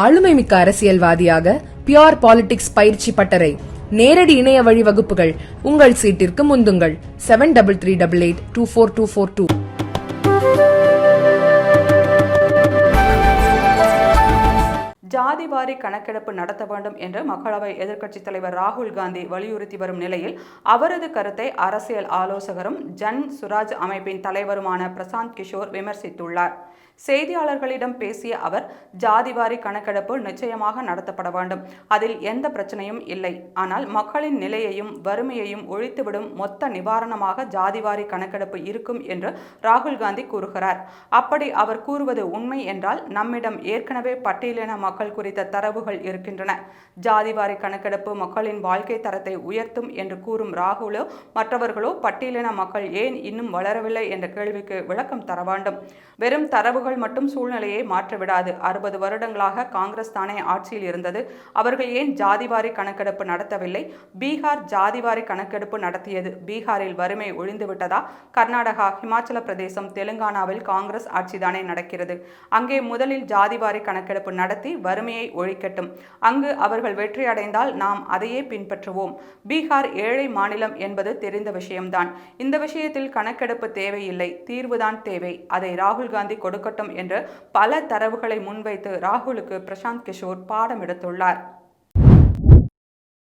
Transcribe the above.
ஆளுமைமிக்க அரசியல்வாதியாக pure politics பயிற்சி பட்டறை, நேரடி இணைய வழி வகுப்புகள். உங்கள் சீட்டிற்கு முந்துங்கள். 7338824242. ஜாதிவாரி கணக்கெடுப்பு நடத்த வேண்டும் என்று மக்களவை எதிர்க்கட்சித் தலைவர் ராகுல் காந்தி வலியுறுத்தி வரும் நிலையில் அவரது கருத்தை அரசியல் ஆலோசகரும் ஜன் சுராஜ் அமைப்பின் தலைவருமான பிரசாந்த் கிஷோர் விமர்சித்துள்ளார். செய்தியாளர்களிடம் பேசிய அவர், ஜாதிவாரி கணக்கெடுப்பு நிச்சயமாக நடத்தப்பட வேண்டும், அதில் எந்த பிரச்சனையும் இல்லை. ஆனால் மக்களின் நிலையையும் வறுமையையும் ஒழித்துவிடும் மொத்த நிவாரணமாக ஜாதிவாரி கணக்கெடுப்பு இருக்கும் என்று ராகுல் காந்தி கூறுகிறார். அப்படி அவர் கூறுவது உண்மை என்றால் நம்மிடம் ஏற்கனவே பட்டியலின மக்கள் குறித்த தரவுகள் இருக்கின்றன. ஜாதிவாரி கணக்கெடுப்பு மக்களின் வாழ்க்கை தரத்தை உயர்த்தும் என்று கூறும் ராகுலோ மற்றவர்களோ பட்டியலின மக்கள் ஏன் இன்னும் வளரவில்லை என்ற கேள்விக்கு விளக்கம் தர வேண்டும். வெறும் தரவுகள் மட்டும் சூழ்நிலையை மாற்றிவிடாது. 60 வருடங்களாக காங்கிரஸ் தானே ஆட்சியில் இருந்தது. அவர்கள் ஏன் ஜாதிவாரி கணக்கெடுப்பு நடத்தவில்லை? பீகார் ஜாதிவாரி கணக்கெடுப்பு நடத்தியது. பீகாரில் வறுமை ஒழிந்துவிட்டதா? கர்நாடகா, ஹிமாச்சல பிரதேசம், தெலுங்கானாவில் காங்கிரஸ் ஆட்சிதானே நடக்கிறது. அங்கே முதலில் ஜாதிவாரி கணக்கெடுப்பு நடத்தி வறுமையை ஒழிக்கட்டும். அங்கு அவர்கள் வெற்றி அடைந்தால் நாம் அதையே பின்பற்றுவோம். பீகார் ஏழை மாநிலம் என்பது தெரிந்த விஷயம்தான். இந்த விஷயத்தில் கணக்கெடுப்பு தேவையில்லை, தீர்வுதான் தேவை. அதை ராகுல் காந்தி கொடுக்கட்டும் என்று பல தரவுகளை முன்வைத்து ராகுலுக்கு பிரசாந்த் கிஷோர் பாடம் எடுத்துள்ளார்.